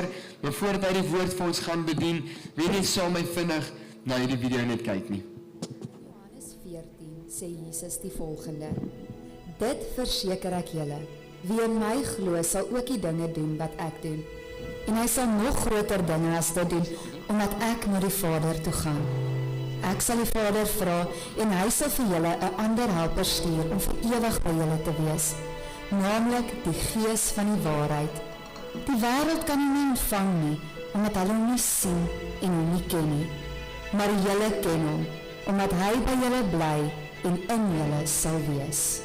kuier, maar voordat hy die woord vir ons gaan bedien, wie net saam my vinnig na hierdie video net kyk nie. Johannes 14 sê Jesus die volgende: Dit verseker ek julle, wie in my glo sal ook die dinge doen wat ek doen. En hy sal nog groter dinge as dit doen, omdat ek na die Vader toe gaan. Ek sal die Vader vra en hy sal vir julle 'n ander helper stuur om vir ewig by julle te wees, naamlik die Gees van die waarheid. Die wêreld kan hom nie ontvang nie, omdat hulle hom nie sien en hom nie ken nie. Maar julle ken hom, omdat hy by julle bly en in julle sal wees.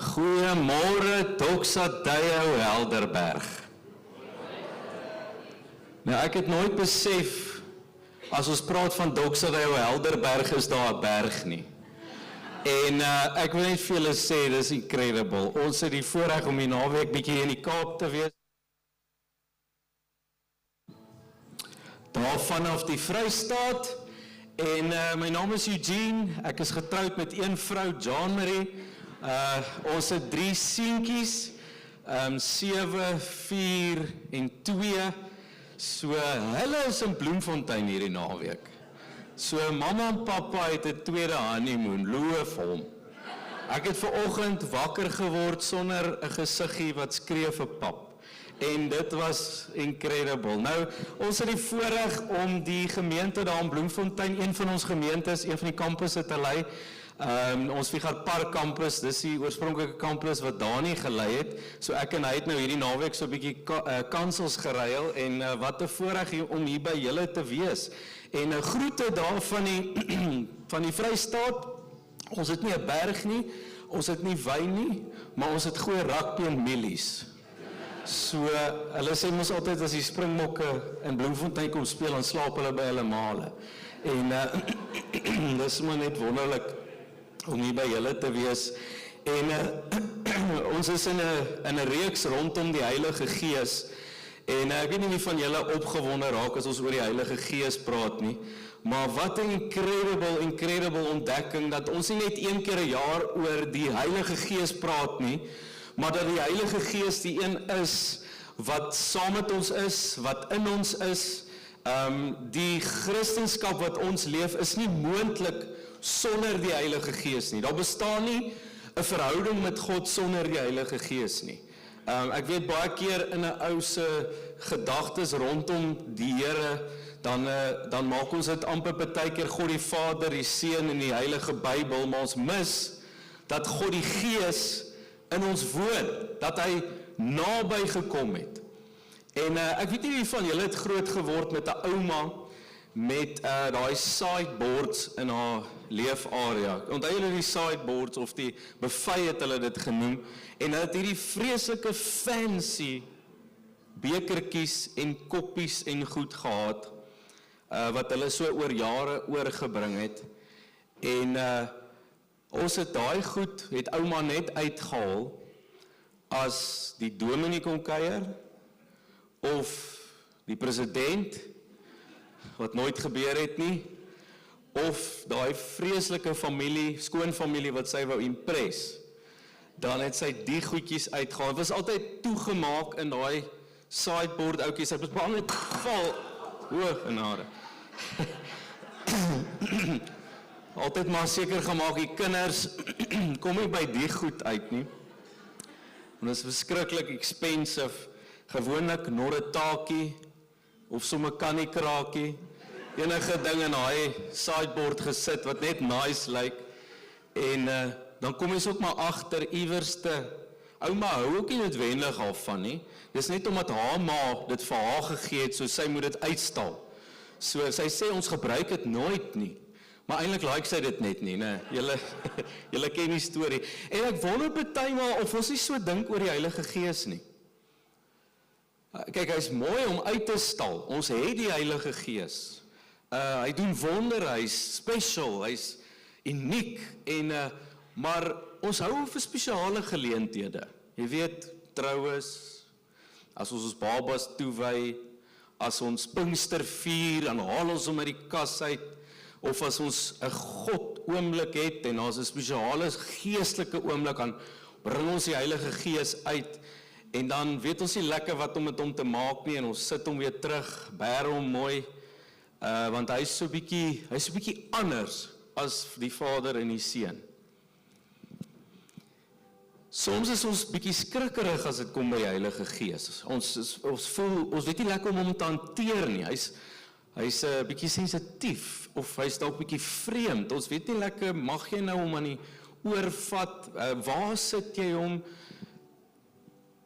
Goeiemôre Doxa Deo Helderberg. Nou ek het nooit besef, as ons praat van Doxa Deo Helderberg, is daar 'n berg nie. En ek wil net vir julle sê, dis incredible. Ons het die voorreg om die naweek bietjie in die Kaap te wees. Daar vanaf die Vrystaat. En my naam is Eugene. Ek is getroud met een vrou, John Marie. Ons het 3 seentjies, 7, 4 en 2. So hulle is in Bloemfontein hierdie naweek. So mamma en pappa het 'n tweede honeymoon, loof hom. Ek het vanoggend wakker geword sonder 'n gesiggie wat skree vir pap. En dit was incredible. Nou, ons het die voorreg om die gemeente daar in Bloemfontein, een van ons gemeentes, een van die kampusse te lei. Ons Figart Park campus, dis die oorspronklike campus wat Dani gelei het. So ek en hy het nou hierdie naweek so 'n bietjie kansels geruil en wat 'n voorreg om hier by julle te wees. En groete daar van die Vrystaat. Ons het nie 'n berg nie, ons het nie wyn nie, maar ons het goeie rugby en mielies. So hulle sê mos altyd as die Springbokke in Bloemfontein kom speel, dan slaap hulle by hulle male. En dis maar net wonderlik om hier by julle te wees. En ons is in 'n reeks rondom die Heilige Gees. En ek weet nie wie van julle opgewonde raak as ons oor die Heilige Gees praat nie. Maar wat 'n incredible ontdekking dat ons nie net een keer 'n jaar oor die Heilige Gees praat nie, maar dat die Heilige Gees die een is wat saam met ons is, wat in ons is. Die Christendom wat ons leef is nie moontlik sonder die Heilige Gees nie. Daar bestaan nie 'n verhouding met God sonder die Heilige Gees nie. Ek weet baie keer in 'n ou se gedagtes rondom die Here, dan maak ons dit amper partykeer God die Vader, die Seun en die Heilige Bybel, maar ons mis dat God die Gees in ons woon, dat hy naby gekom het. En ek weet nie wie van julle het groot geword met 'n ouma met daai sideboards in haar leefarea. Onthou julle die sideboards of die buffet het hulle dit genoem, en hulle het hierdie vreeslike fancy bekertjies en koppies en goed gehad, wat hulle so oor jare oorgebring het. En ons het daai goed, het ouma net uitgehaal as die dominee kom kuier, of die president, wat nooit gebeur het nie, of daai vreeslike familie, skoonfamilie wat sy wou impress, dan het sy die goedjies uitgehaal. Het was altyd toegemaak in daai sideboard ouetjies, hy was bang het val, genade. Altyd maar seker gemaak, die kinders kom nie by die goed uit nie. En dit is verskriklik expensive, gewoonlik Norretakie, of sommer Kannikraakie, enige ding in daai sideboard gesit, wat net nice lyk, en dan kom jy ook maar agter iewerste, ouma hou ook nie noodwendig af van nie, dis net omdat haar ma dit vir haar gegee het, so sy moet dit uitstal. So sy sê ons gebruik dit nooit nie, maar eintlik like sy dit net nie, né? Julle ken die storie. En ek wonder partymal of ons nie so dink oor die Heilige Gees nie. Kyk, hy is mooi om uit te stal. Ons het die Heilige Gees. Hy doen wonder, hy is special, hy is uniek, maar ons hou vir spesiale geleenthede. Jy weet, troues, as ons babas toewy, as ons Pinkster vier, dan haal ons hom uit die kas uit, of as ons 'n God oomblik het, en ons 'n spesiale geestelike oomblik, dan bring ons die Heilige Gees uit, en dan weet ons nie lekker wat om met hom te maak nie, en ons sit hom weer terug, bære hom mooi, want hy is so bietjie anders as die Vader en die Seun. Soms is ons bietjie skrikkerig as dit kom by die Heilige Gees. Ons voel, ons weet nie lekker om hom te hanteer nie. Hy's 'n bietjie sensitief, of hy's dalk bietjie vreemd. Ons weet nie lekker, mag jy nou hom aan die oor vat, waar sit jy hom?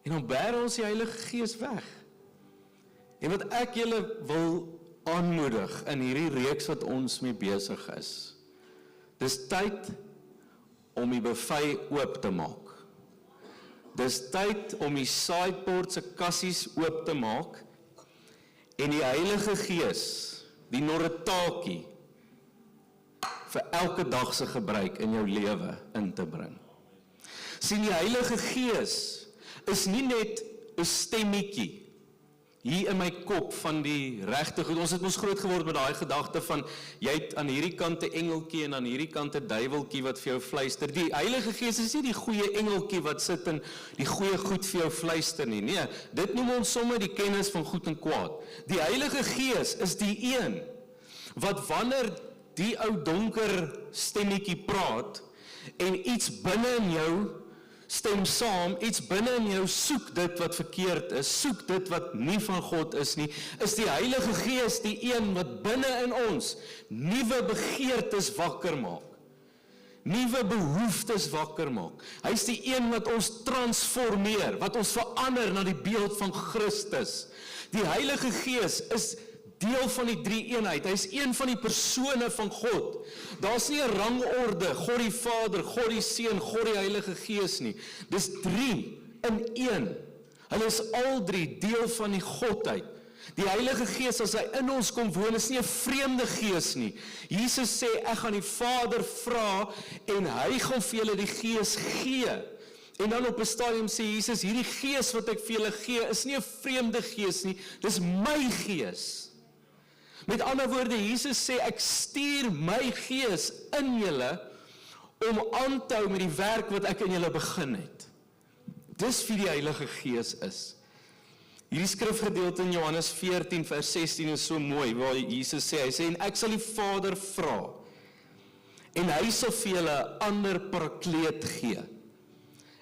En dan bære ons die Heilige Gees weg. En wat ek julle wil aanmoedig in hierdie reeks wat ons mee besig is, dis tyd om die buffet oop te maak. Dis tyd om die sideboard se kassies oop te maak, en die Heilige Gees, die norretakie, vir elke dag se gebruik in jou lewe in te bring. Sien, die Heilige Gees is nie net 'n stemmetjie hier in my kop van die regte goed. Ons het ons groot geword met daai gedagte van, jy het aan hierdie kant 'n engeltjie en aan hierdie kant 'n duiweltjie wat vir jou fluister. Die Heilige Gees is nie die goeie engeltjie wat sit en die goeie goed vir jou fluister nie. Nee, dit noem ons sommer die kennis van goed en kwaad. Die Heilige Gees is die een wat wanneer die ou donker stemmetjie praat en iets binne in jou stem saam, iets binne in jou soek dit wat verkeerd is, soek dit wat nie van God is nie, is die Heilige Gees die een wat binne in ons nuwe begeertes wakker maak, nuwe behoeftes wakker maak. Hy is die een wat ons transformeer, wat ons verander na die beeld van Christus. Die Heilige Gees is deel van die drie-eenheid. Hy is een van die persone van God. Daar's nie 'n rangorde, God die Vader, God die Seun, God die Heilige Gees nie. Dis 3 in 1. Hulle is al 3 deel van die Godheid. Die Heilige Gees, as hy in ons kom woon, is nie 'n vreemde gees nie. Jesus sê, ek gaan die Vader vra en hy gaan vir julle die Gees gee. En dan op 'n stadium sê Jesus, hierdie Gees wat ek vir julle gee, is nie 'n vreemde gees nie, dis my Gees. Met ander woorde, Jesus sê, ek stuur my Gees in julle om aan te hou met die werk wat ek in julle begin het. Dis wie die Heilige Gees is. Hierdie skrifgedeelte in Johannes 14 vers 16 is so mooi, waar Jesus sê, hy sê, en ek sal die Vader vra, en hy sal vir julle 'n ander parakleet gee.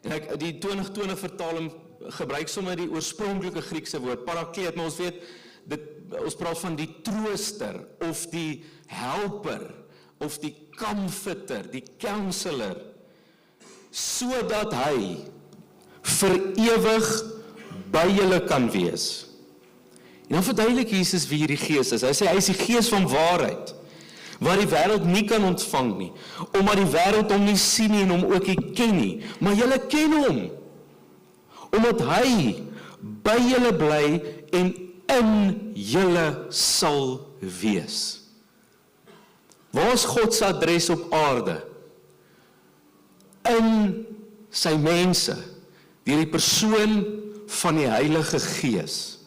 En ek, die 2020 vertaling gebruik sommer die oorspronklike Griekse woord, parakleet, maar ons weet, ons praat van die trooster, of die helper, of die comforter, die counselor, sodat hy vir ewig by julle kan wees. En dan verduidelik Jesus wie hierdie Gees is. Hy sê, hy is die Gees van waarheid, wat die wêreld nie kan ontvang nie, omdat die wêreld hom nie sien nie en hom ook nie ken nie, maar julle ken hom, omdat hy by julle bly en in julle sal wees. Waar is God se adres op aarde? In sy mense, deur die persoon van die Heilige Gees.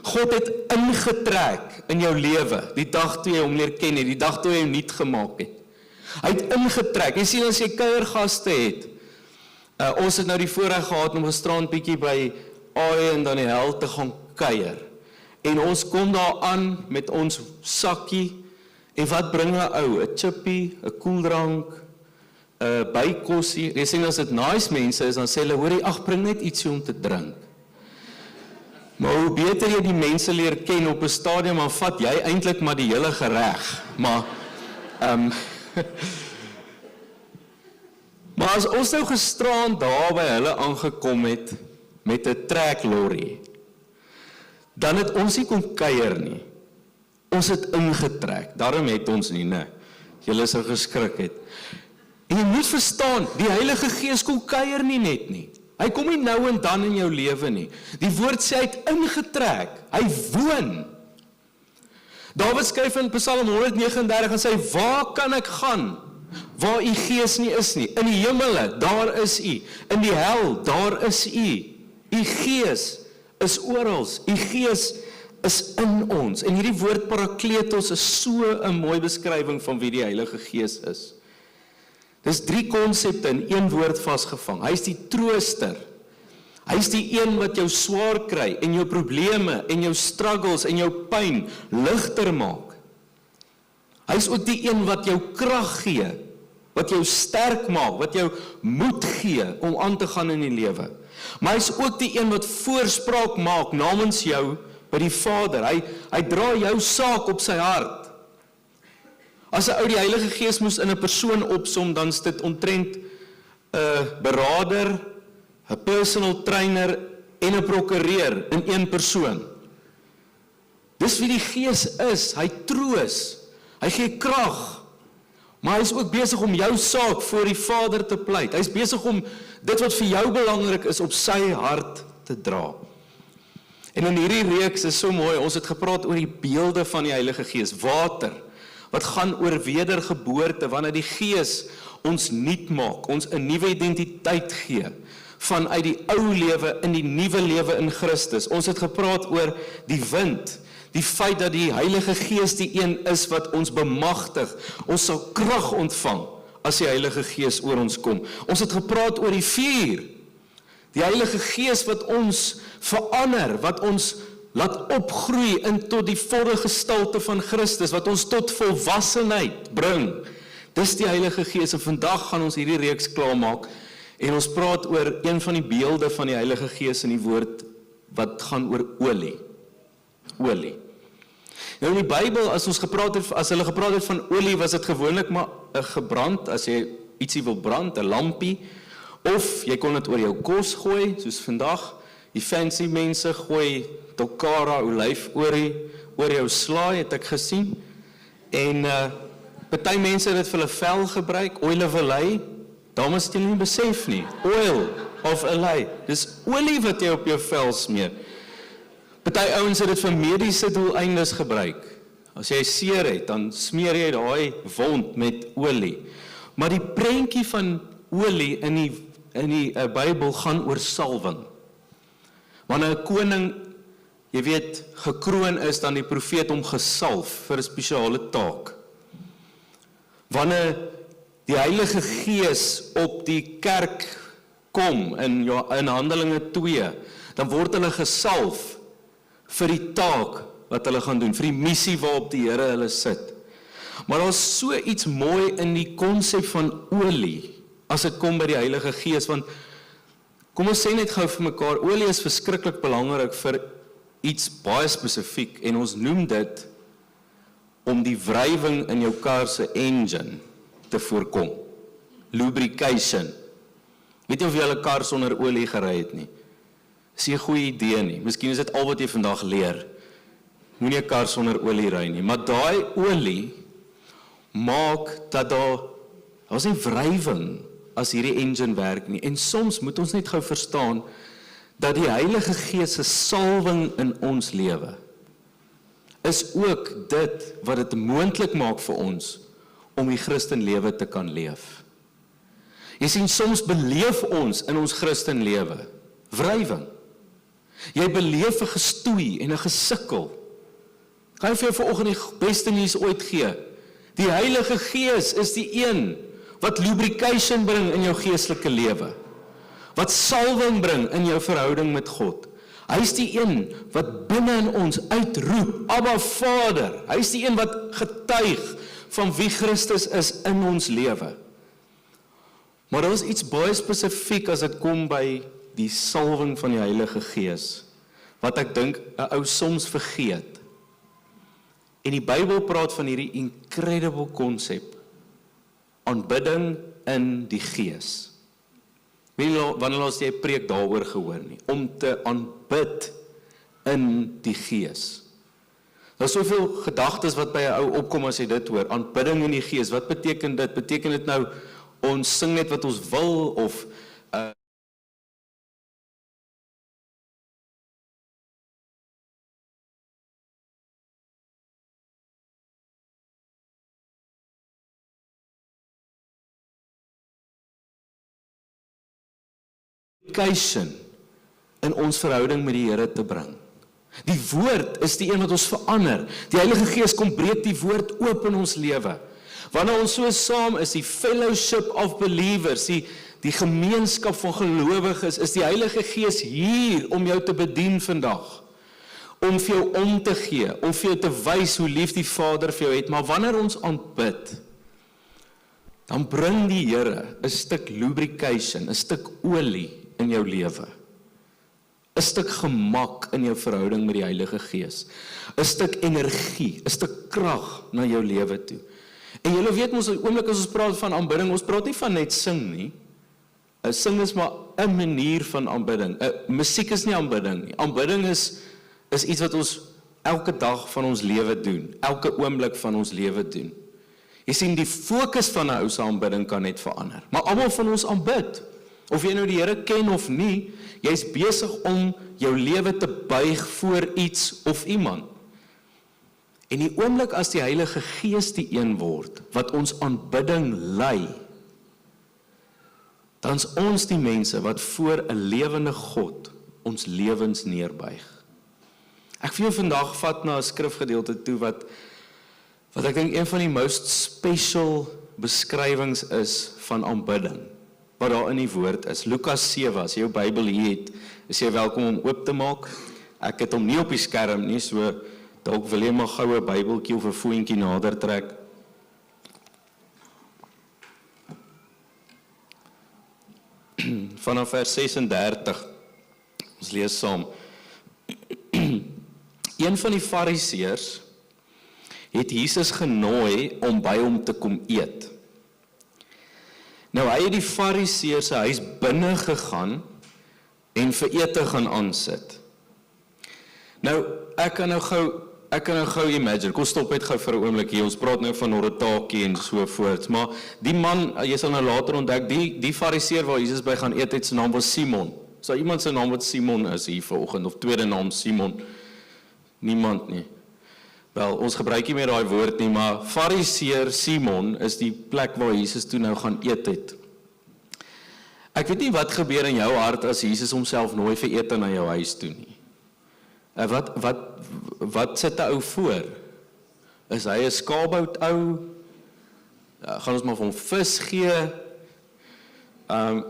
God het ingetrek in jou lewe, die dag toe jy hom leer ken het, die dag toe jy hom nuut gemaak het. Hy het ingetrek. Jy sien as jy kuiergaste het, ons het nou die voorreg gehad om gisterand bietjie by Aai en dan die Hel te gaan kuier. En ons kom daar aan met ons sakkie, en wat bring 'n ou? 'n chippy, 'n koeldrank, 'n bykossie. Jy sien as dit nice mense is, dan sê hulle, hoorie, ag, bring net ietsie om te drink. Maar hoe beter jy die mense leer ken op 'n stadium, dan vat jy eintlik maar die hele gereg. Maar maar as ons nou gisterand daar by hulle aangekom het met 'n treklorry, dan het ons nie kon kuier nie. Ons het ingetrek. Daarom het ons nie, né? Julle sou geskrik het. En jy moet verstaan, die Heilige Gees kom kuier nie net nie. Hy kom nie nou en dan in jou lewe nie. Die woord sê hy het ingetrek. Hy woon. Dawid skryf in Psalm 139 en sê, waar kan ek gaan waar u Gees nie is nie? In die hemele, daar is u. In die hel, daar is u. U Gees is oral. U Gees is in ons. En hierdie woord parakletos is so 'n mooi beskrywing van wie die Heilige Gees is. Dis 3 konsepte in een woord vasgevang. Hy is die trooster. Hy is die een wat jou swaar kry en jou probleme en jou struggles en jou pyn ligter maak. Hy is ook die een wat jou krag gee, wat jou sterk maak, wat jou moed gee om aan te gaan in die lewe. Maar hy is ook die een wat voorspraak maak namens jou by die Vader. Hy dra jou saak op sy hart. As 'n ou die Heilige Gees moes in 'n persoon opsom, dan is dit omtrent 'n beraader, 'n personal trainer en 'n prokureur in een persoon. Dis wie die Gees is. Hy troos, hy gee krag, maar hy is ook besig om jou saak voor die Vader te pleit. Hy is besig om dit wat vir jou belangrik is op sy hart te dra. En in hierdie reeks is so mooi, ons het gepraat oor die beelde van die Heilige Gees, water, wat gaan oor wedergeboorte, wanneer die Gees ons nuut maak, ons 'n nuwe identiteit gee, vanuit die ou lewe in die nuwe lewe in Christus. Ons het gepraat oor die wind, die feit dat die Heilige Gees die een is wat ons bemagtig, ons sal krag ontvang as die Heilige Gees oor ons kom. Ons het gepraat oor die vuur, die Heilige Gees wat ons verander, wat ons laat opgroei in tot die volle gestalte van Christus, wat ons tot volwassenheid bring. Dis die Heilige Gees, en vandag gaan ons hierdie reeks klaarmaak, en ons praat oor een van die beelde van die Heilige Gees in die woord, wat gaan oor olie. Olie. Nou in die Bybel, as hulle gepraat het van olie, was dit gewoonlik maar gebrand, as jy ietsie wil brand, 'n lampie, of jy kon dit oor jou kos gooi, soos vandag, die fancy mense gooi Tokara olyfolie oor jou slaai, het ek gesien, en party mense het dit vir hulle vel gebruik, oil of olei, dames het julle nie besef nie, oil of olei, dis olie wat jy op jou vel smeer. Party ouens het dit vir mediese doeleindes gebruik. As jy seer het, dan smeer jy daai wond met olie. Maar die prentjie van olie in die Bybel gaan oor salwing. Wanneer 'n koning, jy weet, gekroon is, dan die profeet hom gesalf vir 'n spesiale taak. Wanneer die Heilige Gees op die kerk kom in Handelinge 2, dan word hulle gesalf vir die taak wat hulle gaan doen, vir die missie waarop die Here hulle sit. Maar daar is so iets mooi in die konsep van olie, as dit kom by die Heilige Gees, want kom ons sê net gou vir mekaar, olie is verskriklik belangrik vir iets baie spesifiek, en ons noem dit om die wrywing in jou kar se engine te voorkom. Lubrication. Weet jy of jy 'n kar sonder olie gery het nie? Dis nie 'n goeie idee nie. Miskien is dit al wat jy vandag leer. Moenie 'n kar sonder olie ry nie, maar daai olie maak dat daar's nie wrywing as hierdie engine werk nie. En soms moet ons net gou verstaan dat die Heilige Gees se salwing in ons lewe is ook dit wat dit moontlik maak vir ons om die Christenlewe te kan leef. Jy sien, soms beleef ons in ons Christenlewe wrywing. Jy beleef 'n gestoei en 'n gesukkel. Kan jy vir jou vanoggend die beste nuus ooit gee? Die Heilige Gees is die een wat lubrication bring in jou geestelike lewe, wat salwing bring in jou verhouding met God. Hy is die een wat binne in ons uitroep, Abba Vader. Hy is die een wat getuig van wie Christus is in ons lewe. Maar daar is iets baie spesifiek as dit kom by die salwing van die Heilige Gees, wat ek dink 'n ou soms vergeet. En die Bybel praat van hierdie incredible konsep, aanbidding in die Gees. Wanneer laas jy 'n preek daaroor gehoor nie, om te aanbid in die Gees. Daar is soveel gedagtes wat by 'n ou opkom as jy dit hoor, aanbidding in die Gees. Wat beteken dit? Beteken dit nou ons sing net wat ons wil, of in ons verhouding met die Here te bring. Die woord is die een wat ons verander. Die Heilige Gees kom breek die woord oop in ons lewe. Wanneer ons so saam is, die fellowship of believers, die gemeenskap van gelowiges, is die Heilige Gees hier om jou te bedien vandag. Om vir jou om te gee, om vir jou te wys hoe lief die Vader vir jou het. Maar wanneer ons aanbid, dan bring die Here 'n stuk lubrication, 'n stuk olie in jou lewe. 'n Stuk gemak in jou verhouding met die Heilige Gees. 'n Stuk energie, 'n stuk krag na jou lewe toe. En julle weet mos, die oomblik as ons praat van aanbidding, ons praat nie van net sing nie. Sing is maar 'n manier van aanbidding. Musiek is nie aanbidding nie. Aanbidding is iets wat ons elke dag van ons lewe doen. Elke oomblik van ons lewe doen. Jy sien, die fokus van 'n ou se aanbidding kan net verander. Maar almal van ons aanbid. Of jy nou die Here ken of nie, jy's besig om jou lewe te buig voor iets of iemand. En die oomblik as die Heilige Gees die een word, wat ons aanbidding lei, dan is ons die mense wat voor 'n lewende God ons lewens neerbuig. Ek wil jou vandag vat na 'n skrifgedeelte toe wat ek dink een van die most special beskrywings is van aanbidding, wat daar in die woord is. Lukas 7, as jy jou Bybel hier het, is jy welkom om oop te maak. Ek het hom nie op die skerm nie, so dalk wil jy maar gou 'n Bybeltjie of 'n voetjie nader trek. Vanaf vers 36, ons lees saam. Een van die Fariseërs het Jesus genooi om by hom te kom eet. Nou hy het die Fariseër se huis binne gegaan en vir ete gaan aansit. Nou ek kan nou gou imagine, kom stop net gou vir 'n oomblik hier, ons praat nou van Horetakie en so voort, maar die man, jy sal nou later ontdek, die Fariseër waar Jesus by gaan eet het, sy naam was Simon. So iemand sy naam wat Simon is hier vanoggend, of tweede naam Simon? Niemand nie. Wel, ons gebruik nie meer daai woord nie, maar Fariseër Simon is die plek waar Jesus toe nou gaan eet het. Ek weet nie wat gebeur in jou hart as Jesus homself nooi vir ete na jou huis toe nie. Wat sit 'n ou voor? Is hy 'n skaapbout ou? Gaan ons maar vir hom vis gee?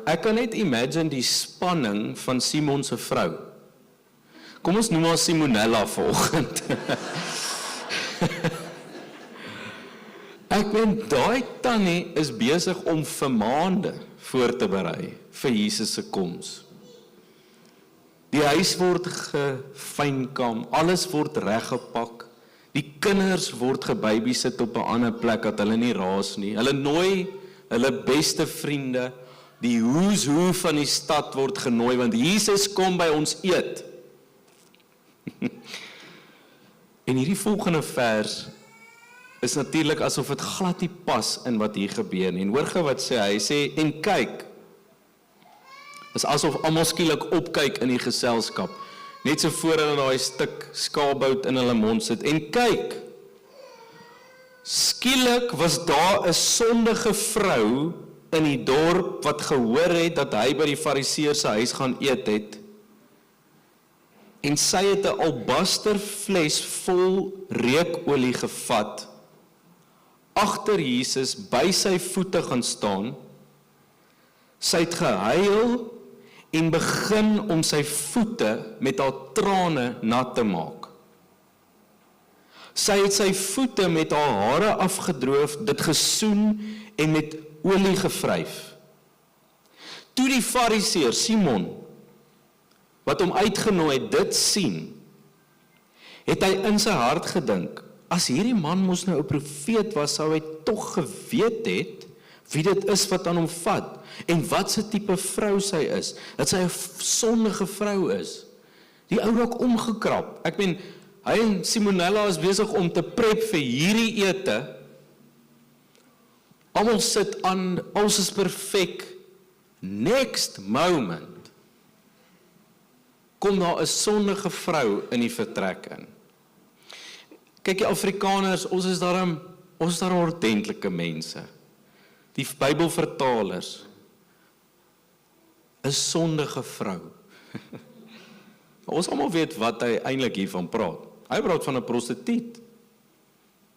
Ek kan net imagine die spanning van Simon se vrou. Kom ons noem haar Simonella vanoggend. Ek weet, daai tannie is besig om vir maande voor te berei vir Jesus se koms. Die huis word gefynkam, alles word reggepak, die kinders word gebabysit op 'n ander plek dat hulle nie raas nie. Hulle nooi hulle beste vriende, die who's who van die stad word genooi, want Jesus kom by ons eet. En hierdie volgende vers is natuurlik asof dit glad nie pas in wat hier gebeur nie. En hoor gou wat sê hy, sê, en kyk, is asof almal skielik opkyk in die geselskap, net so voor hulle daai stuk skaapbout in hulle mond sit, en kyk, skielik was daar 'n sondige vrou in die dorp wat gehoor het dat hy by die Fariseër se huis gaan eet het, en sy het 'n albaster fles vol reukolie gevat, agter Jesus by sy voete gaan staan, sy het gehuil en begin om sy voete met haar trane nat te maak. Sy het sy voete met haar hare afgedroof, dit gesoen en met olie gevryf. Toe die Fariseër Simon, wat hom uitgenooi het, dit sien, het hy in sy hart gedink, as hierdie man mos nou 'n profeet was, sou hy tog geweet het wie dit is wat aan hom vat, en wat se tipe vrou sy is, dat sy 'n sondige vrou is. Die ou raak omgekrap. Ek meen, hy en Simonella is besig om te prep vir hierdie ete. Almal sit aan, alles is perfek. Next moment kom daar 'n sondige vrou in die vertrek in. Kyk, die Afrikaners, ons is daarom ordentlike mense. Die Bybelvertalers, 'n sondige vrou. Ons almal weet wat hy eintlik hiervan praat. Hy praat van 'n prostituut.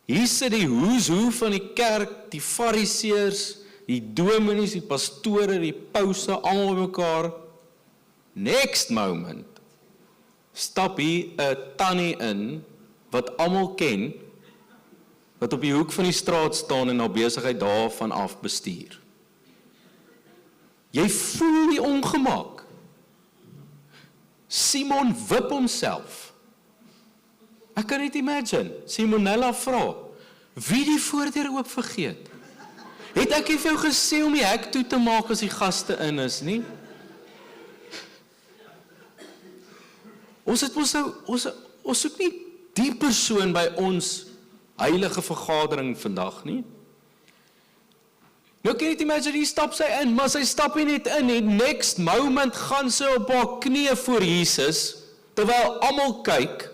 Hier sit die who's who van die kerk, die fariseërs, die dominees, die pastore, die pause, almal by mekaar. Next moment stap hier 'n tannie in wat almal ken, wat op die hoek van die straat staan en na besigheid daarvan af bestuur. Jy voel die ongemak. Simon wip homself. Ek kan net imagine, Simonella vra, wie die voordeur oop vergeet? Het ek nie vir jou gesê om die hek toe te maak as die gaste in is, nie? Ons soek nie die persoon by ons heilige vergadering vandag nie. Nou kan jy net imagine, hier stap sy in, maar sy stap nie net in, en next moment gaan sy op haar knieë voor Jesus, terwyl almal kyk.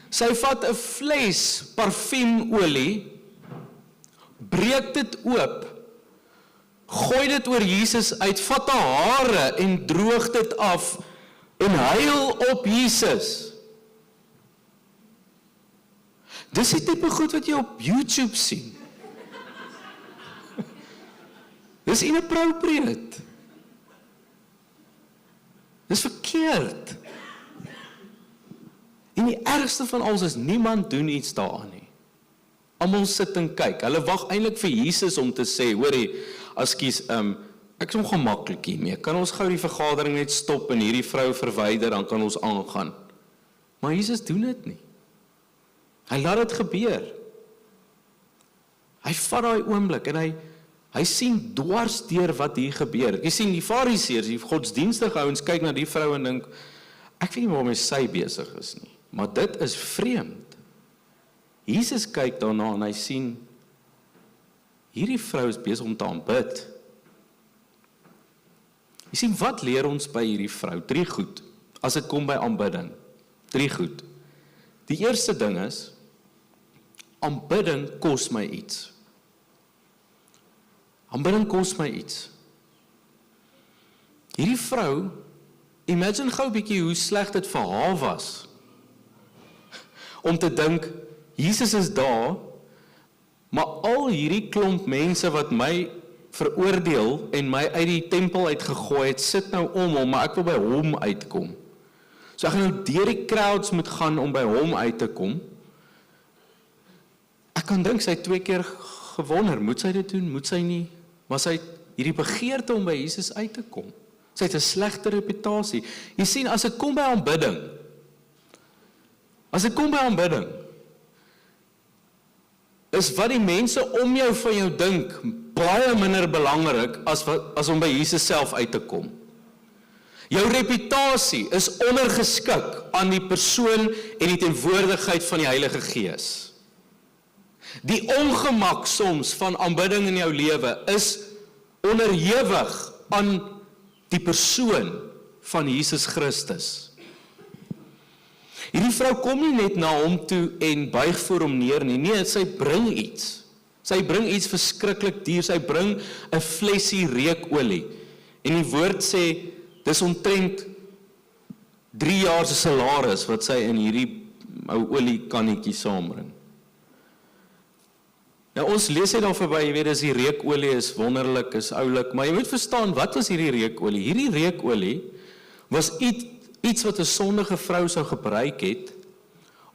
Sy vat 'n fles parfuumolie, breek dit oop, gooi dit oor Jesus uit, vat haar hare en droog dit af, en huil op Jesus. Dis die tipe goed wat jy op YouTube sien. Dis inappropriate. Dis verkeerd. En die ergste van alles is, niemand doen iets daaraan nie. Almal sit en kyk. Hulle wag eintlik vir Jesus om te sê, hoorie, ekskuus, ek is ongemaklik hiermee. Kan ons gou die vergadering net stop en hierdie vrou verwyder, dan kan ons aangaan. Maar Jesus doen dit nie. Hy laat dit gebeur. Hy vat daai oomblik en hy sien dwars deur wat hier gebeur. Jy sien die fariseërs, die godsdienstige ouens kyk na die vrou en dink, ek weet nie waarmee sy besig is nie, maar dit is vreemd. Jesus kyk daarna en hy sien, hierdie vrou is besig om te aanbid. Jy sien, wat leer ons by hierdie vrou? 3 goed, as dit kom by aanbidding. 3 goed. Die eerste ding is, aanbidding kos my iets. Aanbidding kos my iets. Hierdie vrou, imagine gou 'n bietjie hoe sleg dit vir haar was, om te dink, Jesus is daar, maar al hierdie klomp mense wat my veroordeel en my uit die tempel uitgegooi het, sit nou om hom, maar ek wil by hom uitkom. So ek gaan nou deur die crowds moet gaan om by hom uit te kom. Ek kan dink, sy het 2 keer gewonder, moet sy dit doen, moet sy nie? Maar sy het hierdie begeerte om by Jesus uit te kom. Sy het 'n slegte reputasie. Jy sien, as dit kom by aanbidding, is wat die mense om jou van jou dink, baie minder belangrik as om by Jesus self uit te kom. Jou reputasie is ondergeskik aan die persoon en die teenwoordigheid van die Heilige Gees. Die ongemak soms van aanbidding in jou lewe is onderhewig aan die persoon van Jesus Christus. Hierdie vrou kom nie net na hom toe en buig voor hom neer nie. Nee, sy bring iets. Sy bring iets verskriklik duur. Sy bring 'n flesie reukolie. En die woord sê, dis omtrent 3 jaar se salaris wat sy in hierdie ou oliekannetjie saambring. Nou ons lees dit daar verby, jy weet, dis die reukolie is wonderlik, is oulik, maar jy moet verstaan, wat was hierdie reukolie? Hierdie reukolie was iets wat 'n sondige vrou sou gebruik het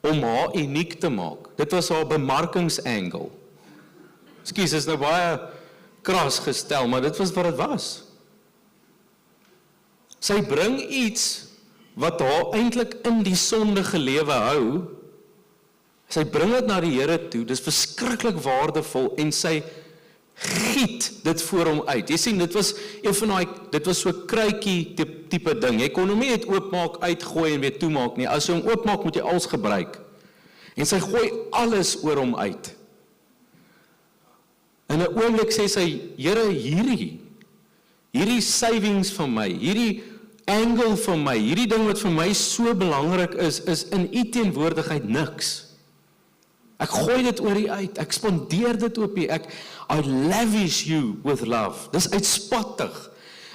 om haar uniek te maak. Dit was haar bemarkingsangle. Ekskuus, is nou baie kras gestel, maar dit was wat dit was. Sy bring iets wat haar eintlik in die sondige lewe hou. Sy bring dit na die Here toe, dis verskriklik waardevol en sy giet dit voor hom uit. Jy sien, dit was so 'n kruitjie tipe ding. Jy kon hom nie net oopmaak, uitgooi en weer toemaak nie. As jy hom oopmaak, moet jy alles gebruik. En sy gooi alles oor hom uit. In 'n oomblik sê sy, Here, hierdie savings van my, hierdie angle van my, hierdie ding wat vir my so belangrik is in u teenwoordigheid niks. Ek gooi dit oor u uit, ek spandeer dit op u, I lavish you with love. Dis uitspattig.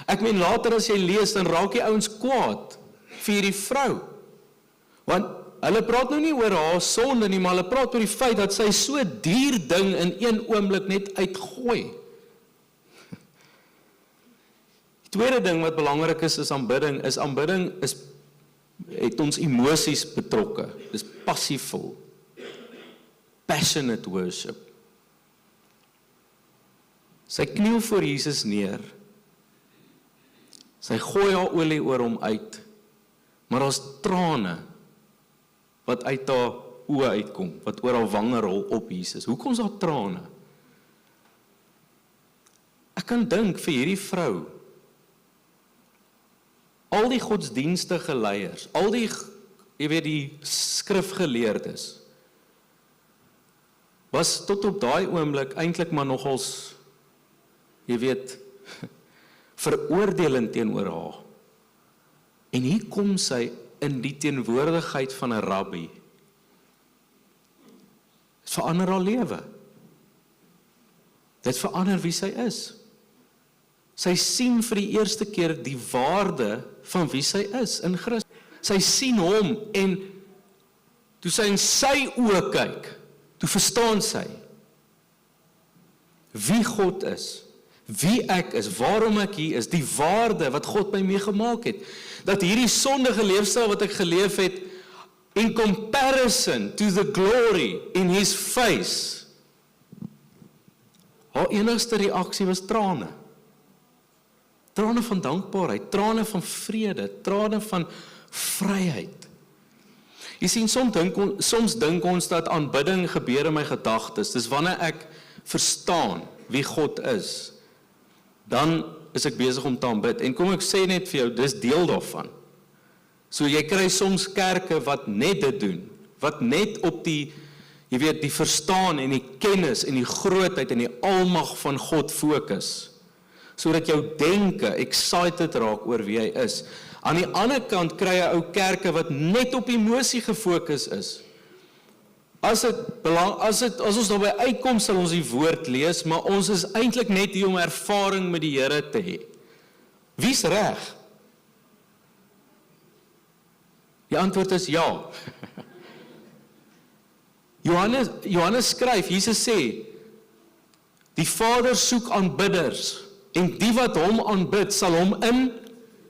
Ek meen later as jy lees, dan raak die ouens kwaad. vir hierdie vrou. Want hulle praat nou nie oor haar sonde nie, maar hulle praat oor die feit dat sy so duur ding in een oomblik net uitgooi. Die tweede ding wat belangrik is aanbidding het ons emosies betrokke. Dis passievol. Passionate worship. Sy kniel voor Jesus neer. Sy gooi haar olie oor hom uit. Maar daar's trane wat uit haar oë uitkom, wat oor haar wange rol op Jesus. Hoekom is daar trane? Ek kan dink vir hierdie vrou, al die godsdienstige leiers, al die, die skrifgeleerdes, was tot op daai oomblik eintlik maar nogals, veroordelend teenoor haar. En hier kom sy in die teenwoordigheid van 'n rabbi. Dit verander haar lewe. Dit verander wie sy is. Sy sien vir die eerste keer die waarde van wie sy is in Christus. Sy sien hom en toe sy in sy oë kyk, toe verstaan sy wie God is, wie ek is, waarom ek hier is, die waarde wat God my mee gemaak het. Dat hierdie sondige leefstyl wat ek geleef het, in comparison to the glory in his face, haar enigste reaksie was trane. Trane van dankbaarheid, trane van vrede, trane van vryheid. Jy sien, soms dink ons dat aanbidding gebeur in my gedagtes. Dis wanneer ek verstaan wie God is, dan is ek besig om te aanbid. En kom ek sê net vir jou, dis deel daarvan. So jy kry soms kerke wat net dit doen, wat net op die verstaan en die kennis en die grootheid en die almag van God fokus, sodat jou denke excited raak oor wie hy is. Aan die ander kant kry jy ou kerke wat net op emosie gefokus is. As ons daarby uitkom, sal ons die woord lees, maar ons is eintlik net hier om ervaring met die Here te hê. Wie's reg? Die antwoord is ja. Johannes skryf, Jesus sê, die Vader soek aanbidders, en die wat hom aanbid, sal hom in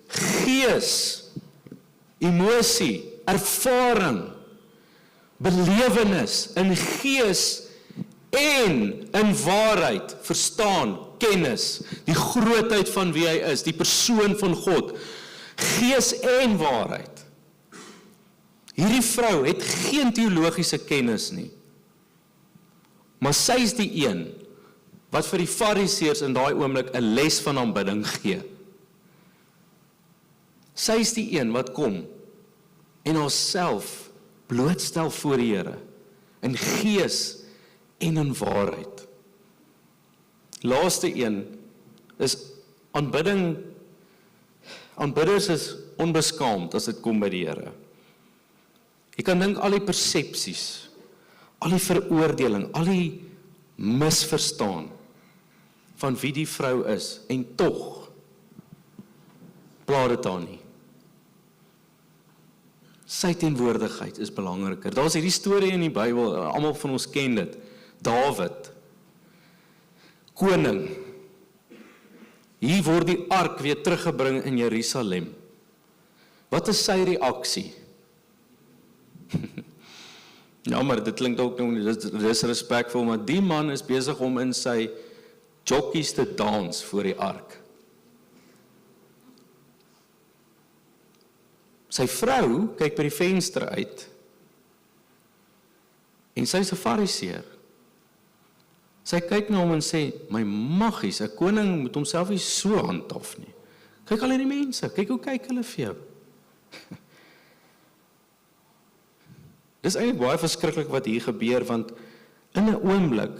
gees, emosie, ervaring, belewenis, in gees en in waarheid verstaan, kennis, die grootheid van wie hy is, die persoon van God, gees en waarheid. Hierdie vrou het geen teologiese kennis nie, maar sy is die een wat vir die fariseërs in daai oomblik 'n les van aanbidding gee. Sy is die een wat kom en haarself blootstel voor die Here, in gees en in waarheid. Laaste een is aanbidding. Aanbidders is onbeskaamd as dit kom by die Here. Jy kan dink al die persepsies, al die veroordeling, al die misverstaan van wie die vrou is, en tog pla dit haar nie. Sy teenwoordigheid is belangriker. Daar's hierdie storie in die Bybel, almal van ons ken dit. Dawid, koning. Hier word die ark weer teruggebring in Jerusalem. Wat is sy reaksie? Ja, maar dit klink ook nou disrespekvol, maar die man is besig om in sy jockeys te dans voor die ark. Sy vrou kyk by die venster uit en sy is 'n fariseer. Sy kyk na hom en sê, my maggies, 'n koning moet homself nie so handhaaf nie. Kyk al hierdie mense, kyk hoe kyk hulle vir jou. Dis eintlik baie verskriklik wat hier gebeur, want in 'n oomblik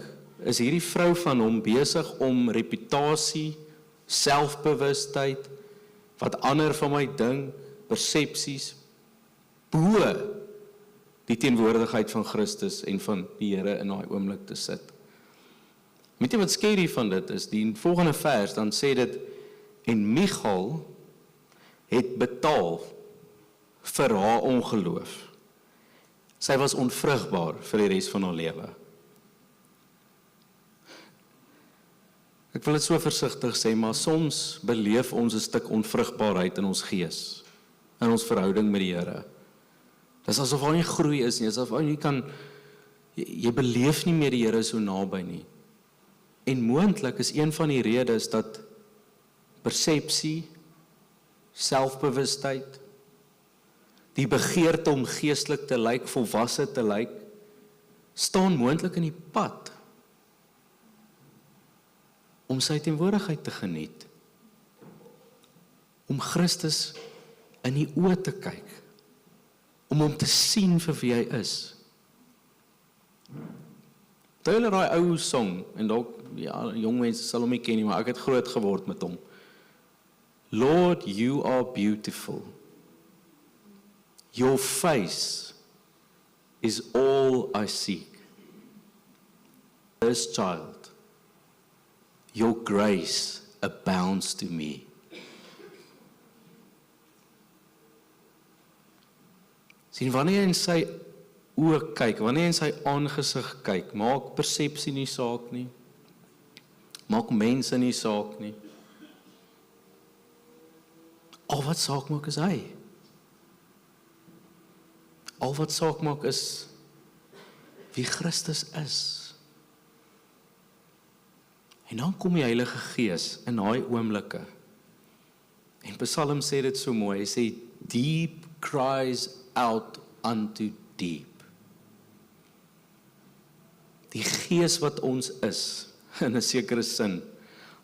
is hierdie vrou van hom besig om reputasie, selfbewustheid, wat ander van my dink, persepsies, bo die teenwoordigheid van Christus en van die Here in daai oomblik te sit. Weet jy wat skerry van dit is? Die volgende vers, dan sê dit, en Michal het betaal vir haar ongeloof. Sy was onvrugbaar vir die res van haar lewe. Ek wil dit so versigtig sê, maar soms beleef ons 'n stuk onvrugbaarheid in ons gees, in ons verhouding met die Here. Dis asof daar nie groei is nie, asof jy beleef nie meer die Here so naby nie. En moontlik is een van die redes dat persepsie, selfbewustheid, die begeerte om geestelik te lyk, volwasse te lyk, staan moontlik in die pad om sy teenwoordigheid te geniet, om Christus in die oë te kyk, om hom te sien vir wie hy is. Hulle daai ou song, en dalk jong mense sal hom nie ken nie, maar ek het groot geword met hom. Lord, you are beautiful. Your face is all I seek. This child, your grace abounds to me. Sien, wanneer jy in sy oë kyk, wanneer jy in sy aangesig kyk, maak persepsie nie saak nie, maak mense nie saak nie. Al wat saak maak is hy. Al wat saak maak is wie Christus is. En dan kom die Heilige Gees in daai oomblikke. En Psalm sê dit so mooi, hy sê, deep cries out unto deep. Die Gees wat ons is, in 'n sekere sin,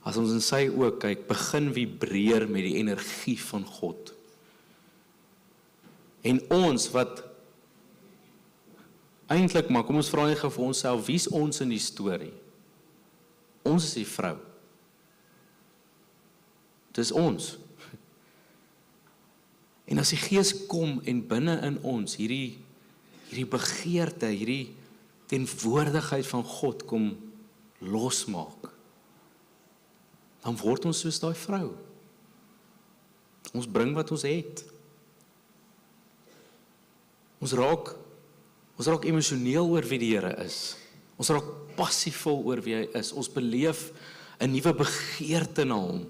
as ons in sy oë kyk, begin vibreer met die energie van God. En ons wat eintlik, maar kom ons vra net vir onsself, wie is ons in die storie? Ons is die vrou. Dis ons. En as die Gees kom en binne in ons hierdie begeerte, hierdie teenwoordigheid van God kom losmaak, dan word ons soos daai vrou. Ons bring wat ons het. Ons raak emosioneel oor wie die Here is. Ons raak passievol oor wie hy is. Ons beleef 'n nuwe begeerte na hom.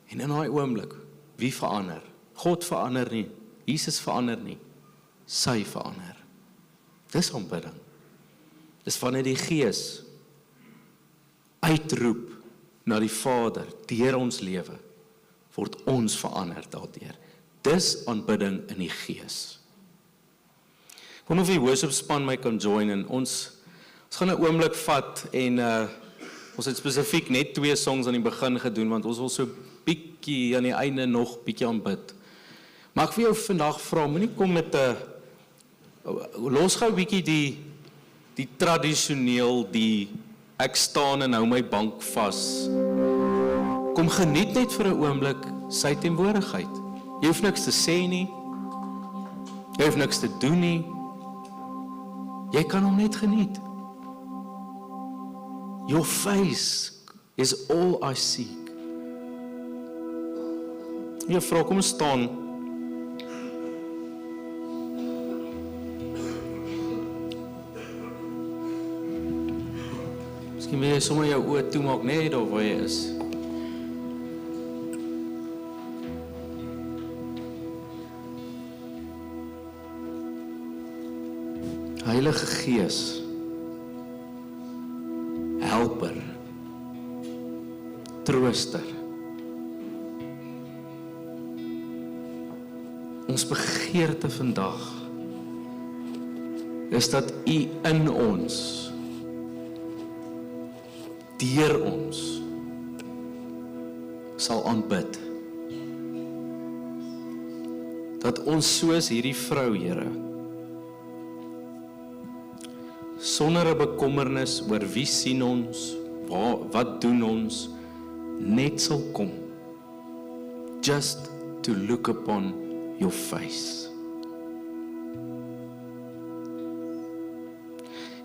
En in daai oomblik, wie verander? God verander nie. Jesus verander nie. Sy verander. Dis aanbidding. Dis wanneer die Gees uitroep na die Vader deur ons lewe, word ons verander daardeur. Dis aanbidding in die Gees. Ek wonder of die worship span my kan join en ons gaan 'n oomblik vat en ons het spesifiek net 2 songs aan die begin gedoen want ons wil so bietjie aan die einde nog bietjie aanbid. Maar ek vir jou vandag vra, moenie kom met 'n los gou bietjie die tradisioneel, ek staan en hou my bank vas. Kom geniet net vir 'n oomblik sy teenwoordigheid. Jy hoef niks te sê nie. Jy hoef niks te doen nie. Jy kan hom net geniet. Your face is all I seek. Juffrou, kom staan. Miskien wil jy sommer jou oë toemaak net daar waar jy is. Heilige Gees, helper, trooster. Ons begeerte vandag is dat U in ons, deur ons, sal aanbid. Dat ons soos hierdie vrou, Here, sonder 'n bekommernis oor wie sien ons, wat doen ons, net sal kom, just to look upon your face.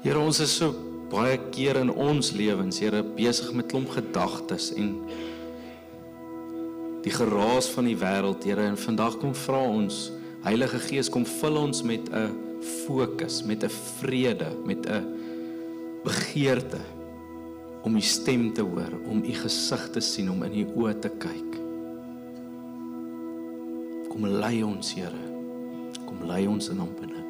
Here, ons is so baie keer in ons lewens, Here, besig met klomp gedagtes en die geraas van die wêreld, Here, en vandag kom vra ons, Heilige Gees, kom vul ons met 'n fokus, met 'n vrede, met 'n begeerte om U stem te hoor, om U gesig te sien, om in U oë te kyk. Kom lei ons, Here. Kom lei ons in aanbidding.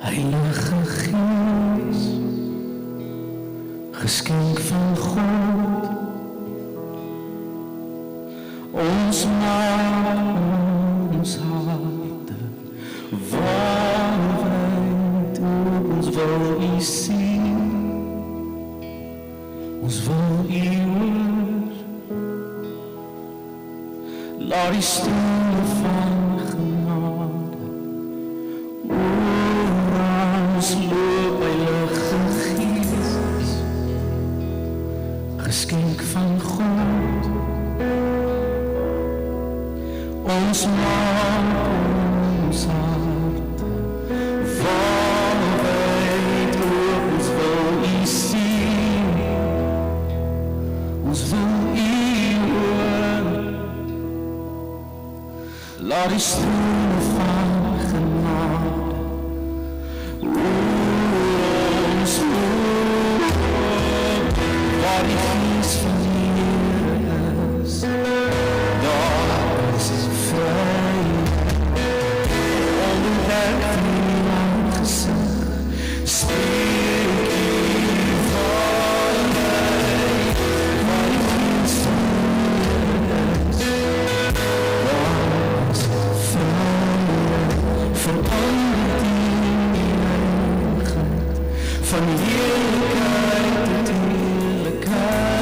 Heilige Gees, geskenk van God, ons maak ons harte waarheid, ons wil U sien, ons wil U hoor, laat die stille van genade ons loop, Heilige Gees, geskenk van God, ons maak ons harte waarheid oop, ons wil U sien, ons wil U hoor, laat die strome van genade ons loop, waar die Gees van die Here is, daar is vryheid, onderwerp van U aangesig, spreek U waarheid, waar die Gees van die Here is, daar is vryheid, verander die van heerlijkheid tot heerlijkheid.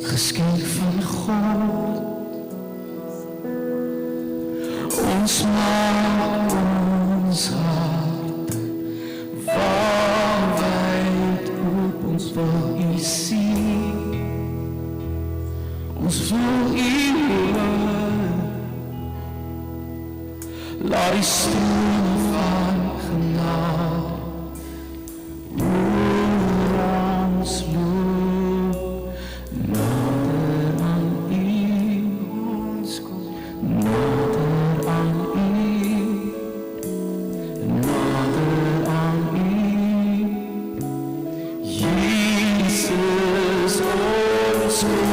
Geskenk van God, ons maak ons hart waardwijd oop, ons wil U sien, ons wil U hoor, laat die stroom van genade oor ons loop. Nader aan U, nader aan U, nader aan U, Jesus ons kom.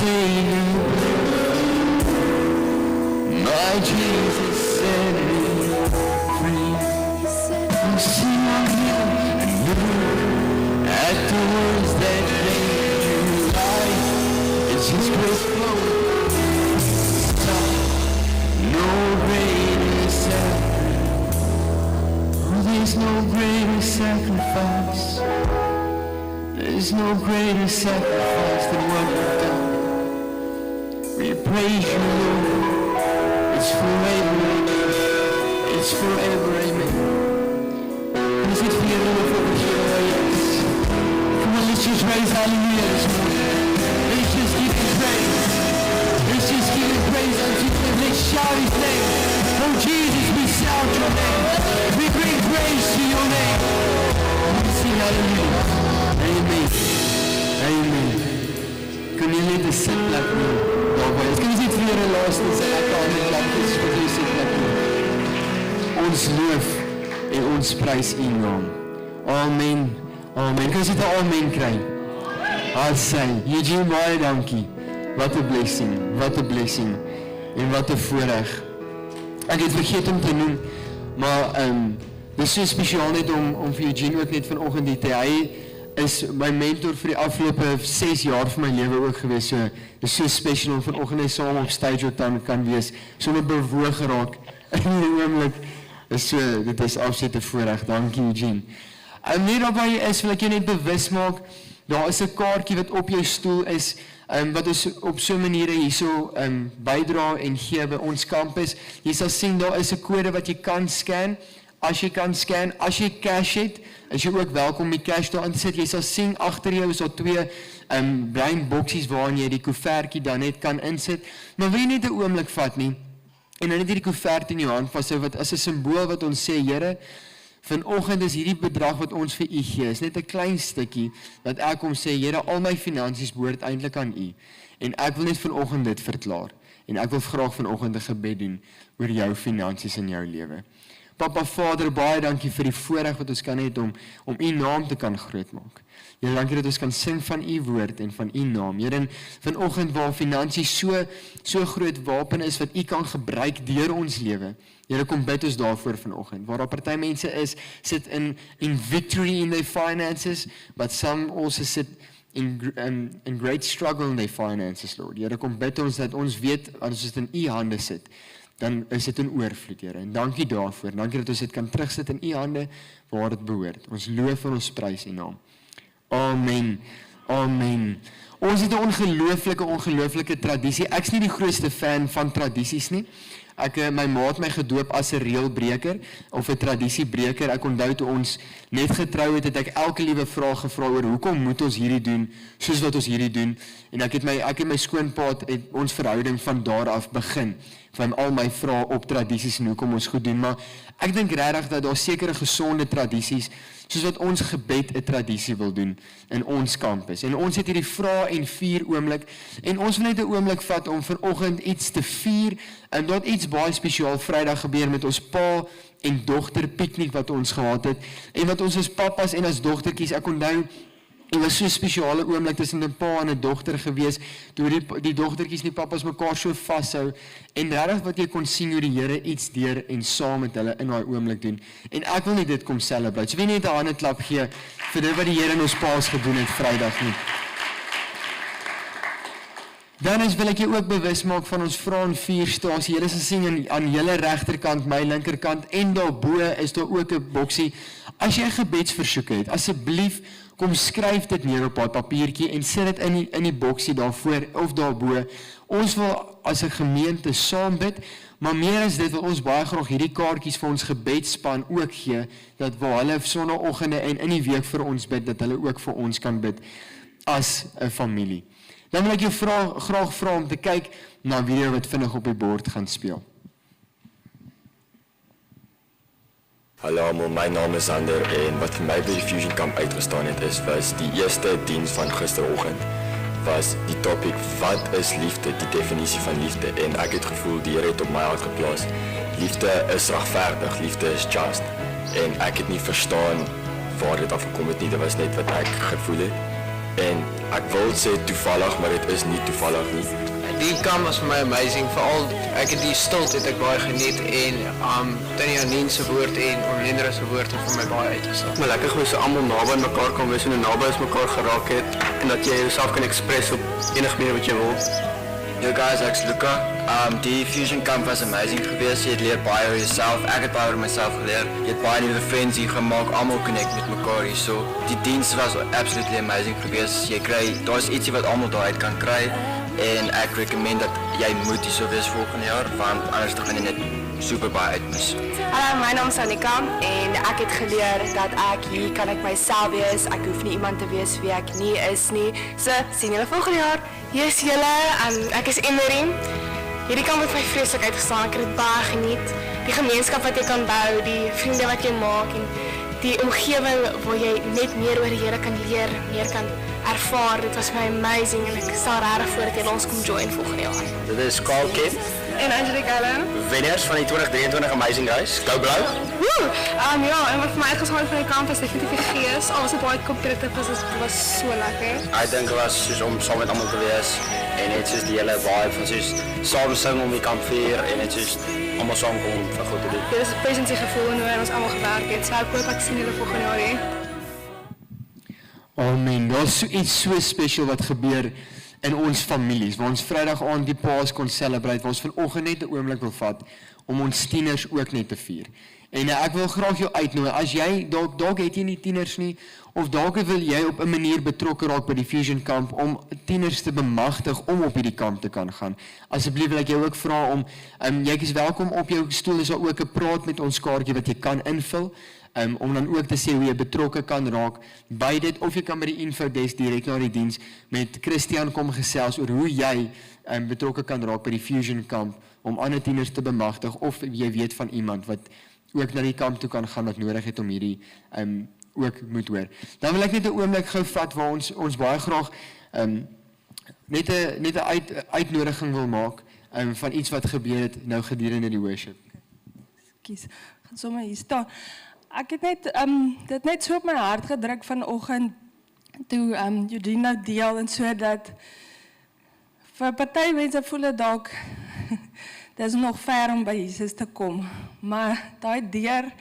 say no. My Jesus set me free. I sing on him and look at the words that gave you life. It's His grace flowing. No greater sacrifice. Oh, there's no greater sacrifice. There's no greater sacrifice than what You've done. We praise You, Lord. It's forever, amen. It's forever, amen. Is it for you to look over here? Yes. Come on, let's just raise hallelujah this morning. Let's just give Him praise. Let's just give Him praise unto Him. Let's shout His name. Oh Jesus, we shout Your name. We bring praise to Your name. Let's sing hallelujah. Amen. Amen. Kan jy net 'n sitplek neem daarby? Kan jy net vir Here laaste sê ek kan net laat Jesus vir jou sitplek neem. Ons loof en ons prys U naam. Amen. Amen. Kan jy dit 'n amen kry? Asai. Eugene, baie dankie. Wat 'n blessing. Wat 'n blessing. En wat 'n voorreg. Ek het vergeet om te noem, maar dit is so spesiaal net om vir Eugene ook net vanoggend dit te hy is my mentor vir die afgelope 6 jaar van my lewe ook gewees. So dit is so spesiaal om vanoggend net saam op stage ook dan kan wees. Sonder bewoog geraak in die oomblik. Dit is absoluut 'n voorreg. Dankie Eugene. Net op waar jy is, wil ek jou net bewus maak, daar is 'n kaartjie wat op jou stoel is, wat ons op so 'n maniere hierso bydra en gee by ons kampus. Jy sal sien daar is 'n kode wat jy kan scan. As jy kan scan, as jy cash het, is jy ook welkom om die cash daarin te sit. Jy sal sien agter jou is daar 2 bruin boksies waarin jy die koevertjie dan net kan insit. Maar wil jy net 'n oomblik vat nie en dan net hierdie koevert in jou hand vashou wat as 'n simbool wat ons sê, Here, vanoggend is hierdie bedrag wat ons vir U gee, is net 'n klein stukkie wat ek kom sê, Here, al my finansies behoort eintlik aan U. En ek wil net vanoggend dit verklaar. En ek wil graag vanoggend 'n gebed doen oor jou finansies in jou lewe. Papa, Vader, baie dankie vir die voorreg wat ons kan hê om U naam te kan grootmaak. Here, dankie dat ons kan sing van U woord en van U naam. Here, vanoggend waar finansies so groot wapen is wat U kan gebruik deur ons lewe. Here, kom bid ons daarvoor vanoggend. Waar daar party mense sit in victory in their finances, but some also sit in great struggle in their finances, Lord. Here, kom bid ons dat ons weet as ons dit in U hande sit, dan is dit in oorvloed, Here. En dankie daarvoor. Dankie dat ons dit kan terugsit in U hande waar dit behoort. Ons loof en ons prys U naam. Amen. Amen. Ons het 'n ongelooflike tradisie. Ek's nie die grootste fan van tradisies nie. My ma het my gedoop as 'n reëlbreker of 'n tradisiebreker. Ek onthou toe ons net getrou het ek elke liewe vraag gevra oor hoekom moet ons hierdie doen soos wat ons hierdie doen. En ek het my skoonpa het ons verhouding van daar af begin. Van al my vrae op tradisies en hoekom ons goed doen, maar ek dink regtig dat daar sekere gesonde tradisies, soos wat ons gebed 'n tradisie wil doen in ons kampus. En ons het hierdie vra en vier oomblik, en ons wil net 'n oomblik vat om vanoggend iets te vier, en dat iets baie spesiaal Vrydag gebeur met ons pa en dogter piknik wat ons gehad het, en wat ons as papas en as dogtertjies, ek onthou, dit was so 'n spesiale oomblik tussen 'n pa en 'n dogter gewees, toe die dogtertjies en die papas mekaar so vashou, en regtig wat jy kon sien hoe die Here iets deur en saam met hulle in daai oomblik doen. En ek wil nie dit kom celebrate. So wie net 'n hande klap gee vir dit wat die Here in ons paas gedoen het Vrydag nie. Dan wil ek jou ook bewus maak van ons vra en vier stasie. Julle sal sien aan julle regterkant, my linkerkant, en daarbo is daar ook 'n boksie. As jy 'n gebedsversoek het, asseblief kom skryf dit neer op 'n papiertjie en sit dit in die boksie daarvoor of daarbo. Ons wil as 'n gemeente saam bid, maar meer as dit wil ons baie graag hierdie kaartjies vir ons gebedsspan ook gee, dat waar hulle sonnaandoggende en in die week vir ons bid, dat hulle ook vir ons kan bid as 'n familie. Dan wil ek jou graag vra om te kyk na 'n video wat vinnig op die bord gaan speel. Hallo almal, my naam is Sander en wat vir my by die Fusion Camp uitgestaan het was die eerste diens van gisteroggend was die topic wat is liefde, die definisie van liefde, en ek het gevoel die Here het op my hart geplaas. Liefde is regverdig, liefde is just, en ek het nie verstaan waar dit afgekom het nie, dit was net wat ek gevoel het. En ek wil sê toevallig, maar dit is nie toevallig nie. Die kamp was vir my amazing, veral ek het die stilte het ek baie geniet en Tannie Janine se woord en Orlindra se woord het vir my baie uitgestaan. Maar lekker hoe so almal naby aan mekaar kan wees en hoe naby as mekaar geraak het en dat jy jouself kan express op enig manier wat jy wil. Yo guys, ek's Luca. Die Fusion Camp was amazing geweest. Jy het leer baie oor jouself. Ek het baie oor myself geleer. Jy het baie nuwe friends hier gemaak, almal connect met mekaar hier so. Die diens was absolutely amazing geweest. Jy kry, daar's ietsie wat almal daaruit kan kry en ek recommend dat jy moet hier so wees volgende jaar want anders dan gaan jy net super baie uitmis. Hallo, my naam is Annika en ek het geleer dat ek hier kan ek myself wees. Ek hoef nie iemand te wees wie ek nie is nie. So, sien julle volgende jaar. Hier is julle en ek is Emery. Hierdie kamp het my vreeslik uitgestaan. Ek het dit baie geniet. Die gemeenskap wat jy kan bou, die vriende wat jy maak en die omgewing waar jy net meer oor die Here kan leer, meer kan ervaar. Dit was my amazing en ek stel regtig voor dat julle ons kom join volgende jaar. Dit is Carl Kent, En Angelique Allen. wenners van die 2023 Amazing Guys. Go Blauw! Ja, en wat vir my uitgestaan het van die kamp is definitief die gees. Al was dit baie competitive, dit was so lekker. Ek dink dit was soos om saam met almal te wees en net soos die hele vibe van soos saam sing om die kampvuur en net soos almal saam kom vir goed te doen. Dit is 'n presensie gevoel en hoe ons almal gewerk het. So ek hoop ek sien julle volgende jaar hier. Amen. Daar's so iets so special wat gebeur in ons families, waar ons Vrydag aand die Paas kon celebrate, waar ons vanoggend net 'n oomblik wil vat om ons tieners ook net te vier. En ek wil graag jou uitnooi, as jy, dalk het jy nie tieners nie, of dalk wil jy op 'n manier betrokke raak by die Fusion Camp, om tieners te bemagtig om op hierdie kamp te kan gaan. Asseblief wil ek jou ook vra om, jy is welkom op jou stoel, is daar ook 'n praat met ons kaartjie wat jy kan invul, om dan ook te sê hoe jy betrokke kan raak by dit, of jy kan by die infodesk direk na die diens met Christian kom gesels oor hoe jy betrokke kan raak by die Fusion Camp, om ander tieners te bemagtig, of jy weet van iemand wat ook na die kamp toe kan gaan wat nodig het om hierdie ook moet hoor. Dan wil ek net 'n oomblik gou vat waar ons baie graag net 'n uitnodiging wil maak van iets wat gebeur het nou gedurende die worship. Kies, gaan sommer hier staan. Ek het net dit net so op my hart gedruk vanoggend toe Eugene nou deel en so dat vir party mense voel dit dalk dis nog ver om by Jesus te kom, maar daai deur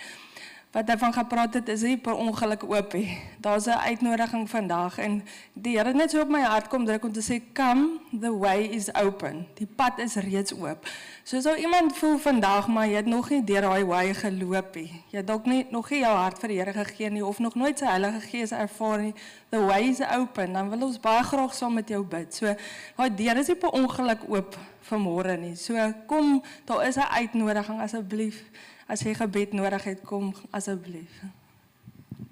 wat hy van gepraat het, is nie per ongeluk oop nie. Daar's 'n uitnodiging vandag en die Here het net so op my hart kom druk om te sê, come, the way is open. Die pad is reeds oop. So sou iemand voel vandag, maar jy het nog nie deur daai way geloop nie. Jy het dalk nog nie jou hart vir die Here gegee nie, of nog nooit sy Heilige Gees ervaar nie. The way is open. Dan wil ons baie graag saam met jou bid. So, daai deur is nie per ongeluk oop vanmôre nie. So, kom, daar is 'n uitnodiging asseblief. As jy gebed nodig het, kom asseblief.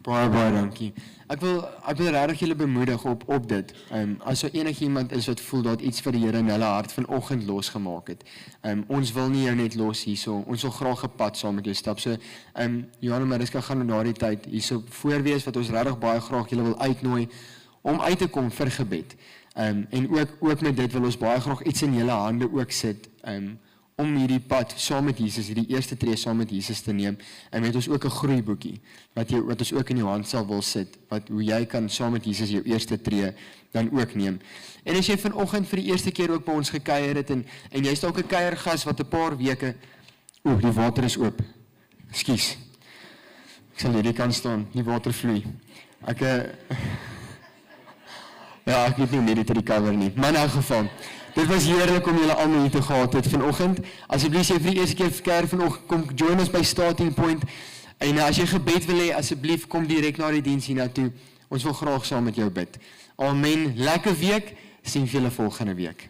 Baie dankie. Ek wil regtig julle bemoedig op dit. As er enigiemand is wat voel dat iets vir die Here in hulle hart vanoggend losgemaak het. Ons wil nie jou net los hierso. Ons wil graag 'n pad saam met jou stap. So, Johan en Mariska gaan in daardie tyd hierso voorwees wat ons regtig baie graag julle wil uitnooi om uit te kom vir gebed. En ook met dit wil ons baie graag iets in julle hande ook sit. Om hierdie pad saam met Jesus, hierdie eerste tree saam met Jesus te neem, en het ons ook 'n groeiboekie, wat ons ook in jou hand sal wil sit, hoe jy kan saam met Jesus jou eerste tree dan ook neem. En as jy vanoggend vir die eerste keer ook by ons gekuier het, en jy is dalk 'n kuiergas wat 'n paar weke, die water is oop, ekskuus, ek sal hierdie kant staan, die water vloei, ek weet nie hoe dit te recover nie, maar in elk geval, dit was heerlik om julle almal hier te gehad het vanoggend. Asseblief jy vir die eerste keer kerk vanoggend kom join ons by Starting Point. En as jy gebed wil hê, asseblief kom direk na die diens hiernatoe. Ons wil graag saam met jou bid. Amen. Lekker week. Sien julle volgende week.